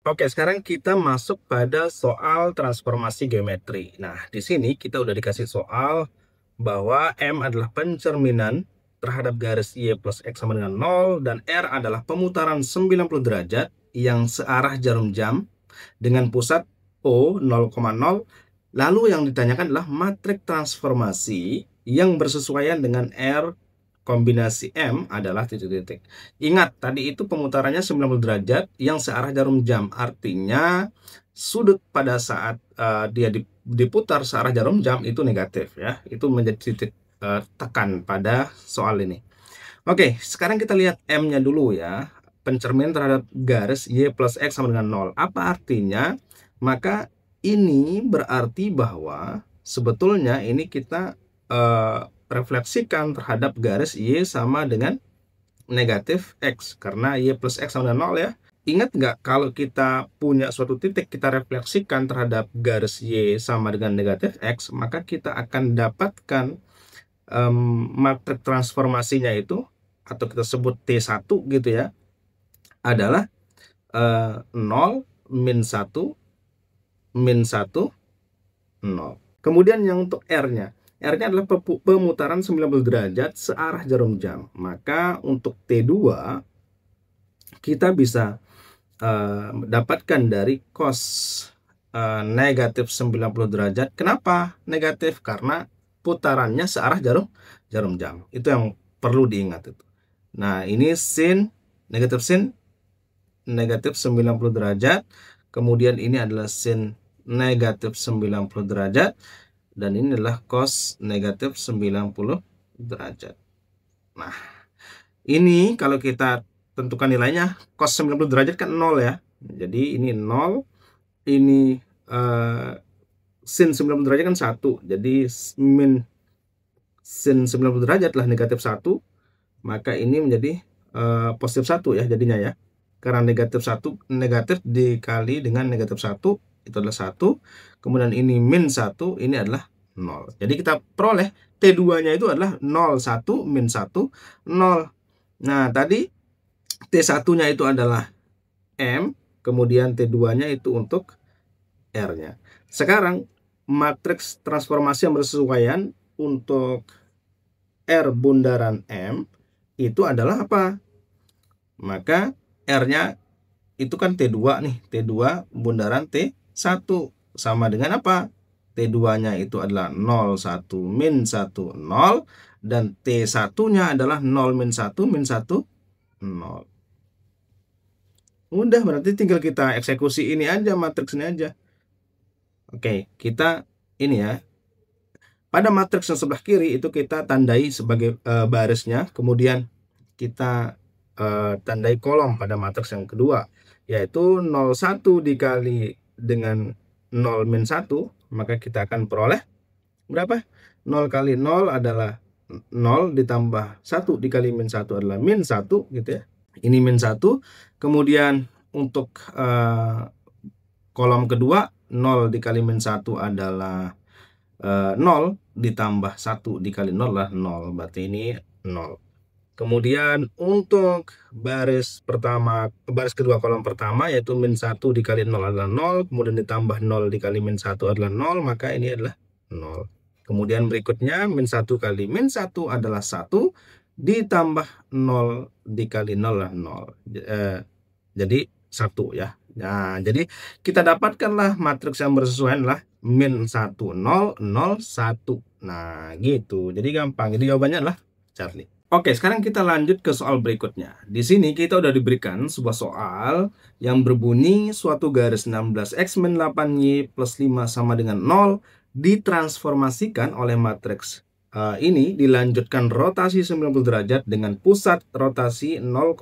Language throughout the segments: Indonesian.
Oke, sekarang kita masuk pada soal transformasi geometri. Nah, di sini kita udah dikasih soal bahwa M adalah pencerminan terhadap garis Y plus X sama dengan 0, dan R adalah pemutaran 90 derajat yang searah jarum jam dengan pusat O 0,0. Lalu yang ditanyakan adalah matriks transformasi yang bersesuaian dengan R kombinasi M adalah titik-titik. Ingat, tadi itu pemutarannya 90 derajat yang searah jarum jam. Artinya, sudut pada saat dia diputar searah jarum jam itu negatif, ya. Itu menjadi titik tekan pada soal ini. Oke, sekarang kita lihat M-nya dulu ya. Pencerminan terhadap garis Y plus X sama dengan 0. Apa artinya? Maka ini berarti bahwa sebetulnya ini kita refleksikan terhadap garis Y sama dengan negatif X, karena Y plus X sama dengan 0 ya. Ingat nggak, kalau kita punya suatu titik kita refleksikan terhadap garis Y sama dengan negatif X, maka kita akan dapatkan matriks transformasinya itu, atau kita sebut T1 gitu ya, adalah 0, min 1, min 1, 0. Kemudian yang untuk R-nya adalah pemutaran 90 derajat searah jarum jam. Maka untuk T2 kita bisa dapatkan dari cos negatif 90 derajat. Kenapa negatif? Karena putarannya searah jarum jam. Itu yang perlu diingat itu. Nah, ini sin negatif 90 derajat. Kemudian ini adalah sin negatif 90 derajat. Dan ini adalah cos negatif 90 derajat. Nah, ini kalau kita tentukan nilainya, cos 90 derajat kan 0 ya. Jadi ini 0, ini sin 90 derajat kan 1. Jadi min sin 90 derajat lah negatif 1. Maka ini menjadi positif 1 ya jadinya ya. Karena negatif 1, negatif dikali dengan negatif 1, itu adalah 1. Kemudian ini min 1, ini adalah 0. Jadi kita peroleh T2-nya itu adalah 0, 1, min 1, 0. Nah, tadi T1-nya itu adalah M, kemudian T2-nya itu untuk R-nya. Sekarang, matriks transformasi yang bersesuaian untuk R bundaran M itu adalah apa? Maka R-nya itu kan T2 nih, T2 bundaran T1 sama dengan apa? T2-nya itu adalah 0, 1, min 1, 0. Dan T1-nya adalah 0, min 1, min 1, 0. Udah, berarti tinggal kita eksekusi ini aja, matriks ini aja. Oke, kita ini ya. Pada matriks yang sebelah kiri itu kita tandai sebagai barisnya. Kemudian kita tandai kolom pada matriks yang kedua, yaitu 0,1 dikali dengan 0 min 1, maka kita akan peroleh berapa? 0 kali 0 adalah 0 ditambah 1 dikali min 1 adalah min 1 gitu ya. Ini min 1. Kemudian untuk kolom kedua, 0 dikali min 1 adalah 0 ditambah 1 dikali 0 adalah 0. Berarti ini 0. Kemudian untuk baris kedua kolom pertama, yaitu min 1 dikali 0 adalah 0, kemudian ditambah 0 dikali min 1 adalah 0, maka ini adalah 0. Kemudian berikutnya min 1 kali min 1 adalah 1, ditambah 0 dikali 0 adalah 0. Jadi 1 ya. Nah, jadi kita dapatkanlah matriks yang bersesuaian lah min 1, 0, 0, 1. Nah, gitu. Jadi gampang. Jadi jawabannya adalah Charlie. Oke, sekarang kita lanjut ke soal berikutnya. Di sini kita udah diberikan sebuah soal yang berbunyi suatu garis 16x min 8y plus 5 sama dengan 0 ditransformasikan oleh matriks ini dilanjutkan rotasi 90 derajat dengan pusat rotasi 0,0.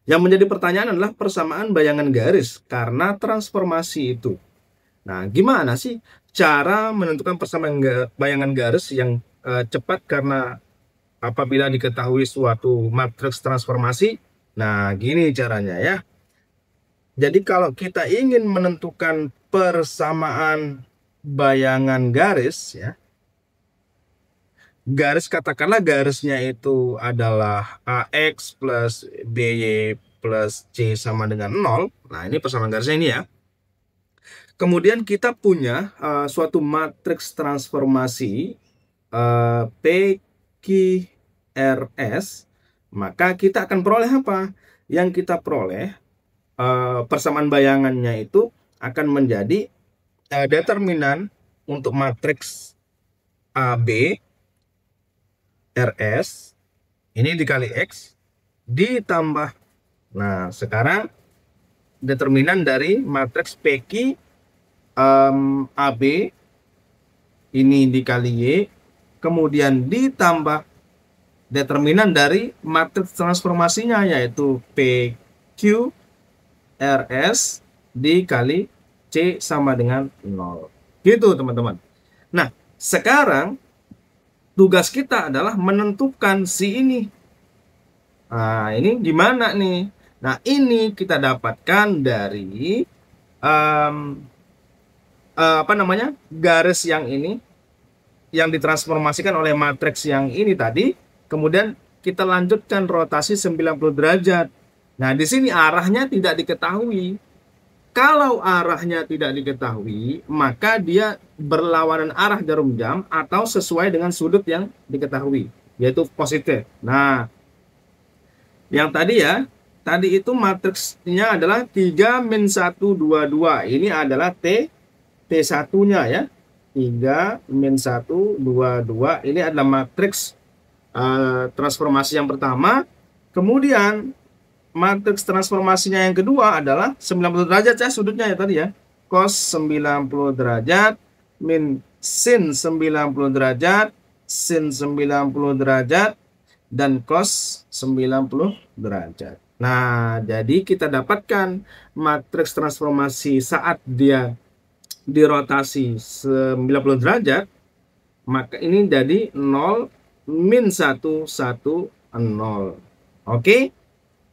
Yang menjadi pertanyaan adalah persamaan bayangan garis karena transformasi itu. Nah, gimana sih cara menentukan persamaan bayangan garis yang cepat karena apabila diketahui suatu matriks transformasi? Nah, gini caranya ya. Jadi kalau kita ingin menentukan persamaan bayangan garis ya, garis, katakanlah garisnya itu adalah AX plus BY plus C sama dengan 0. Nah, ini persamaan garisnya ini ya. Kemudian kita punya suatu matriks transformasi PQRS, maka kita akan peroleh apa? Yang kita peroleh persamaan bayangannya itu akan menjadi determinan untuk matriks AB RS ini dikali X ditambah, nah sekarang determinan dari matriks PQ AB ini dikali Y, kemudian ditambah determinan dari matriks transformasinya yaitu PQRS dikali C sama dengan 0. Gitu teman-teman. Nah, sekarang tugas kita adalah menentukan si ini. Nah, ini gimana nih? Nah, ini kita dapatkan dari garis yang ini yang ditransformasikan oleh matriks yang ini tadi, kemudian kita lanjutkan rotasi 90 derajat. Nah, di sini arahnya tidak diketahui. Kalau arahnya tidak diketahui, maka dia berlawanan arah jarum jam atau sesuai dengan sudut yang diketahui, yaitu positif. Nah, yang tadi ya, tadi itu matriksnya adalah 3 min 1 2 2. Ini adalah T1-nya ya. 3 min 1 2 2. Ini adalah matriks transformasi yang pertama. Kemudian matriks transformasinya yang kedua adalah 90 derajat ya sudutnya ya tadi ya. Cos 90 derajat min sin 90 derajat, sin 90 derajat, dan cos 90 derajat. Nah, jadi kita dapatkan matriks transformasi saat dia dirotasi 90 derajat, maka ini jadi 0 min 1 1 0. Oke.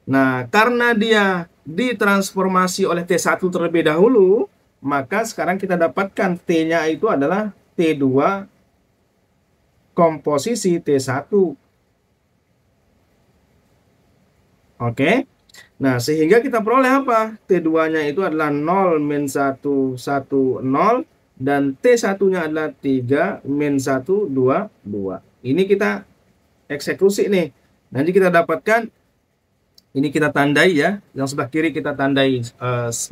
Nah, karena dia ditransformasi oleh T1 terlebih dahulu, maka sekarang kita dapatkan T-nya itu adalah T2 komposisi T1. Oke. Nah, sehingga kita peroleh apa? T2-nya itu adalah 0 min 1 1 0 dan T1-nya adalah 3 min 1 2 2. Ini kita eksekusi nih. Nanti kita dapatkan, ini kita tandai ya, yang sebelah kiri kita tandai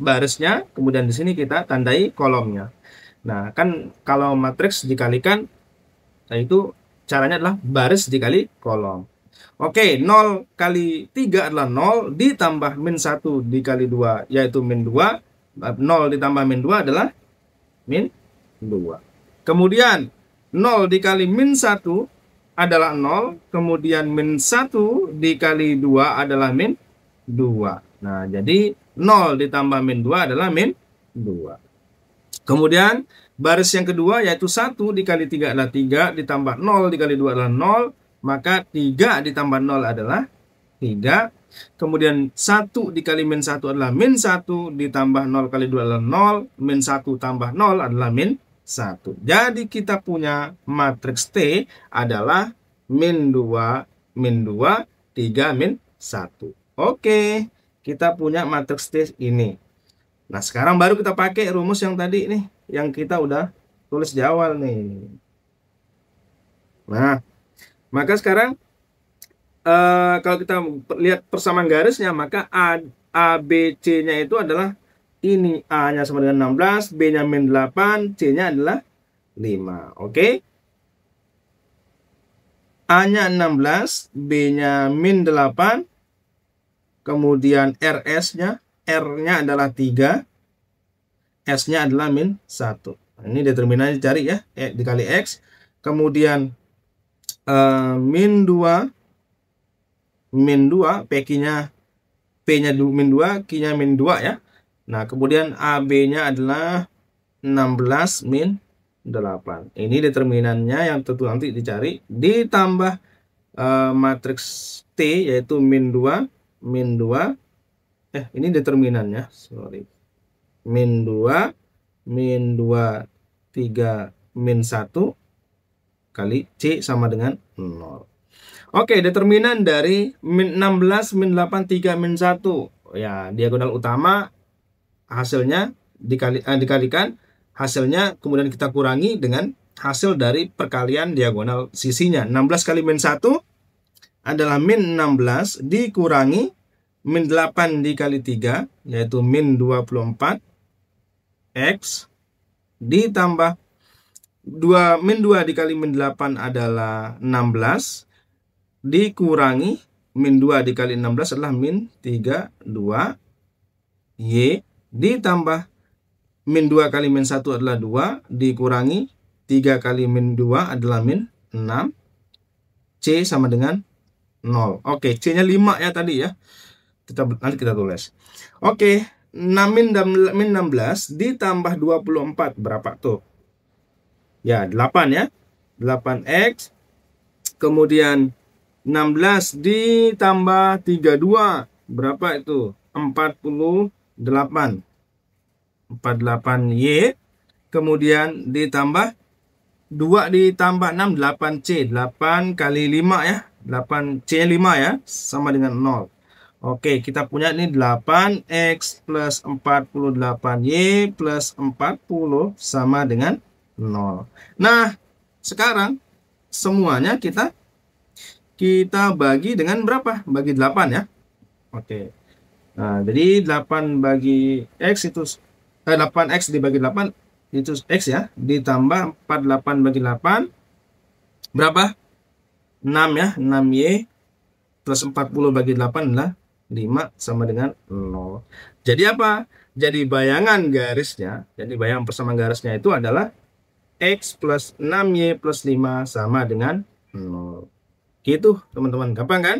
barisnya, kemudian di sini kita tandai kolomnya. Nah, kan kalau matriks dikalikan, nah itu caranya adalah baris dikali kolom. Oke, 0 kali 3 adalah 0, ditambah min 1 dikali 2, yaitu min 2. 0 ditambah min 2 adalah min 2. Kemudian 0 dikali min 1 adalah 0, kemudian min 1 dikali 2 adalah min 2. Nah, jadi 0 ditambah min 2 adalah min 2. Kemudian baris yang kedua yaitu 1 dikali 3 adalah 3, ditambah 0 dikali 2 adalah 0, maka 3 ditambah 0 adalah 3. Kemudian 1 dikali min 1 adalah min 1, ditambah 0 kali 2 adalah 0, min 1 tambah 0 adalah min 1. Jadi kita punya matriks T adalah min 2, min 2, 3, min 1. Oke, kita punya matriks T ini. Nah, sekarang baru kita pakai rumus yang tadi nih, yang kita udah tulis di awal nih. Nah, maka sekarang kalau kita lihat persamaan garisnya, maka ABC-nya itu adalah ini, A-nya sama dengan 16, B-nya min 8, C-nya adalah 5. Oke. A-nya 16, B-nya min 8, kemudian RS-nya, R-nya adalah 3, S-nya adalah min 1. Ini determinannya dicari ya, dikali X. Kemudian min 2, P-nya min 2, Q-nya min 2 ya. Nah, kemudian AB-nya adalah 16 min 8. Ini determinannya yang tentu nanti dicari. Ditambah matriks T yaitu min 2, min 2. Ini determinannya, sorry. Min 2, min 2, 3, min 1 kali C sama dengan 0. Oke, determinan dari min 16, min 8, 3, min 1. Ya, diagonal utama hasilnya dikalikan hasilnya, kemudian kita kurangi dengan hasil dari perkalian diagonal sisinya. 16 kali min 1 adalah min 16 dikurangi min 8 dikali 3, yaitu min 24 X, ditambah min 2 dikali min 8 adalah 16, dikurangi min 2 dikali 16 adalah min 32 Y, ditambah min 2 kali min 1 adalah 2, dikurangi 3 kali min 2 adalah min 6, C sama dengan 0. Oke, C nya 5 ya tadi ya, nanti kita tulis. Oke, min 16 ditambah 24 berapa tuh? Ya, 8 ya, 8X, kemudian 16 ditambah 32 berapa itu? 48 Y, kemudian ditambah 2 ditambah 6, 8C, 8 kali 5 ya, 8C 5 ya, sama dengan 0. Oke, kita punya ini 8X plus 48Y plus 40 sama dengan 0. Nah, sekarang semuanya kita bagi dengan berapa? Bagi 8 ya. Oke. Nah, jadi 8 bagi X itu 8X dibagi 8 itu X ya, ditambah 48 bagi 8 berapa? 6 ya, 6Y plus 40 bagi 8 adalah 5 sama dengan 0. Jadi apa? Jadi bayangan garisnya, jadi bayangan persamaan garisnya itu adalah X plus 6Y plus 5 sama dengan 0. Gitu teman-teman, gampang kan?